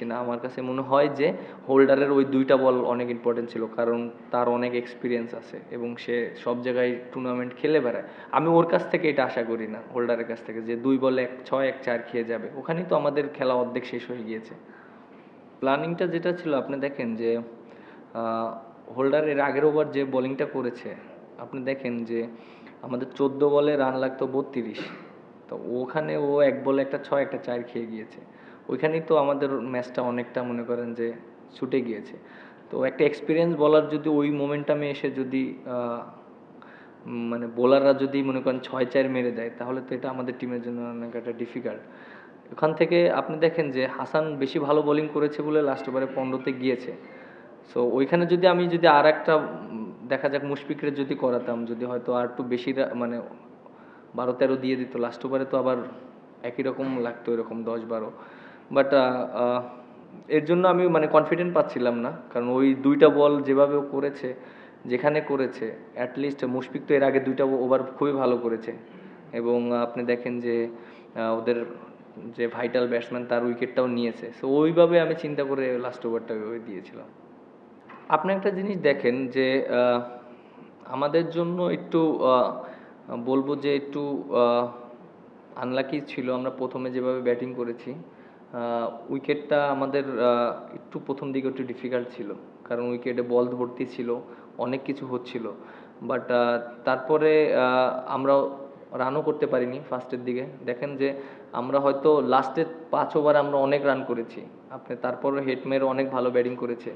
না, আমার কাছে মনে হয় যে হোল্ডারের ওই ২টা বল অনেক ইম্পর্টেন্ট ছিল, কারণ তার অনেক এক্সপিরিয়েন্স আছে এবং সে সব জায়গায় টুর্নামেন্ট খেলে বেড়ায়। আমি ওর কাছ থেকে এটা আশা করি না, হোল্ডারের কাছ থেকে যে ২ বলে ১-৬ ১-৪ খেয়ে যাবে। ওখানেই তো আমাদের খেলা অর্ধেক শেষ হয়ে গিয়েছে। প্ল্যানিংটা যেটা ছিল, আপনি দেখেন যে হোল্ডার এর আগের ওভার যে বোলিংটা করেছে, আপনি দেখেন যে আমাদের ১৪ বলে রান লাগতো ৩২, তো ওখানে ও ১ বলে একটা ৬ একটা ৪ খেয়ে গিয়েছে। ওইখানেই তো আমাদের ম্যাচটা অনেকটা মনে করেন যে ছুটে গিয়েছে। তো একটা এক্সপিরিয়েন্স বলার যদি ওই মোমেন্টামে এসে যদি মানে বোলাররা যদি মনে করেন ৬-৪ মেরে দেয়, তাহলে তো এটা আমাদের টিমের জন্য অনেক একটা ডিফিকাল্ট। ওখান থেকে আপনি দেখেন যে হাসান বেশি ভালো বোলিং করেছে বলে লাস্ট ওভারে ১৫-তে গিয়েছে। সো ওইখানে যদি আমি যদি আর একটা দেখা যাক মুশফিকরে যদি করাতাম, যদি হয়তো আর একটু বেশি মানে ১২-১৩ দিয়ে দিত লাস্ট ওভারে, তো আবার একই রকম লাগতো, এরকম ১০-১২। বাট এর জন্য আমি মানে কনফিডেন্ট পাচ্ছিলাম না, কারণ ওই ২টা বল যেভাবে ও করেছে, যেখানে করেছে, অ্যাটলিস্ট মুশফিক তো এর আগে ২টা ওভার খুবই ভালো করেছে। এবং আপনি দেখেন যে ওদের যে ভাইটাল ব্যাটসম্যান তার উইকেটটাও নিয়েছে। সো ওইভাবে আমি চিন্তা করে লাস্ট ওভারটা ওইভাবে দিয়েছিলাম। আপনি একটা জিনিস দেখেন যে আমাদের জন্য একটু বলবো যে একটু আনলাকি ছিল আমরা প্রথমে যেভাবে ব্যাটিং করেছি। উইকেটটা আমাদের একটু প্রথম দিকে একটু ডিফিকাল্ট ছিল, কারণ উইকেটে বল ভর্তি ছিল, অনেক কিছু হচ্ছিল। বাট তারপরে আমরা রানও করতে পারিনি ফার্স্টের দিকে। দেখেন যে আমরা হয়তো লাস্টের ৫ ওভার আমরা অনেক রান করেছি, আপনি তারপরও হেটমের অনেক ভালো ব্যাটিং করেছে,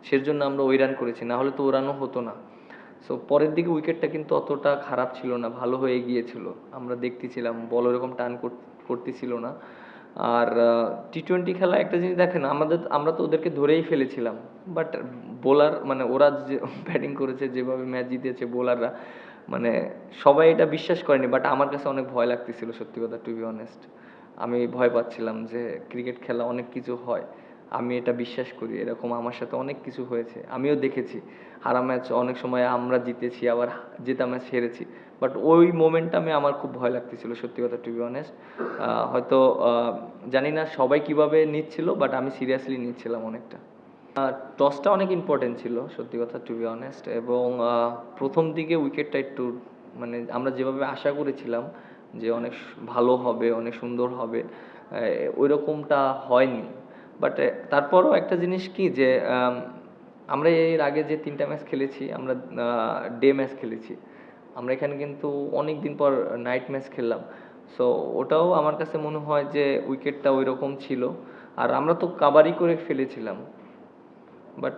সেজন্য আমরা ওই রান করেছি, না হলে তো ও রানও হতো না। সো পরের দিকে উইকেটটা কিন্তু অতটা খারাপ ছিল না, ভালো হয়ে গিয়েছিল, আমরা দেখতেছিলাম বল ওরকম টার্ন করতেছিল না। আর টি-টোয়েন্টি খেলা একটা জিনিস দেখেন, আমরা তো ওদেরকে ধরেই ফেলেছিলাম। বাট বোলার মানে ওরা যে ব্যাটিং করেছে, যেভাবে ম্যাচ জিতেছে বোলাররা, মানে সবাই এটা বিশ্বাস করেনি, বাট আমার কাছে অনেক ভয় লাগতেছিল সত্যি কথা, টু বি অনেস্ট। আমি ভয় পাচ্ছিলাম যে ক্রিকেট খেলা অনেক কিছু হয়, আমি এটা বিশ্বাস করি, এরকম আমার সাথে অনেক কিছু হয়েছে, আমিও দেখেছি। হারা ম্যাচ অনেক সময় আমরা জিতেছি, আবার জেতা ম্যাচ হেরেছি। বাট ওই মোমেন্টামে আমার খুব ভয় লাগতেছিল সত্যি কথা, টু বি অনেস্ট। হয়তো জানি না সবাই কিভাবে নিচ্ছিল, বাট আমি সিরিয়াসলি নিচ্ছিলাম অনেকটা। টসটা অনেক ইম্পর্টেন্ট ছিল সত্যি কথা, টু বি অনেস্ট। এবং প্রথম দিকে উইকেটটা একটু মানে আমরা যেভাবে আশা করেছিলাম যে অনেক ভালো হবে, অনেক সুন্দর হবে, ওই রকমটা হয়নি। বাট তারপরও একটা জিনিস কি যে আমরা এর আগে যে ৩টা ম্যাচ খেলেছি, আমরা ডে ম্যাচ খেলেছি, আমরা এখানে কিন্তু অনেক দিন পর নাইট ম্যাচ খেললাম। সো ওটাও আমার কাছে মনে হয় যে উইকেটটা ওই রকম ছিল, আর আমরা তো কাবারি করে ফেলেছিলাম। বাট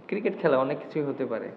ক্রিকেট খেলা অনেক কিছুই হতে পারে।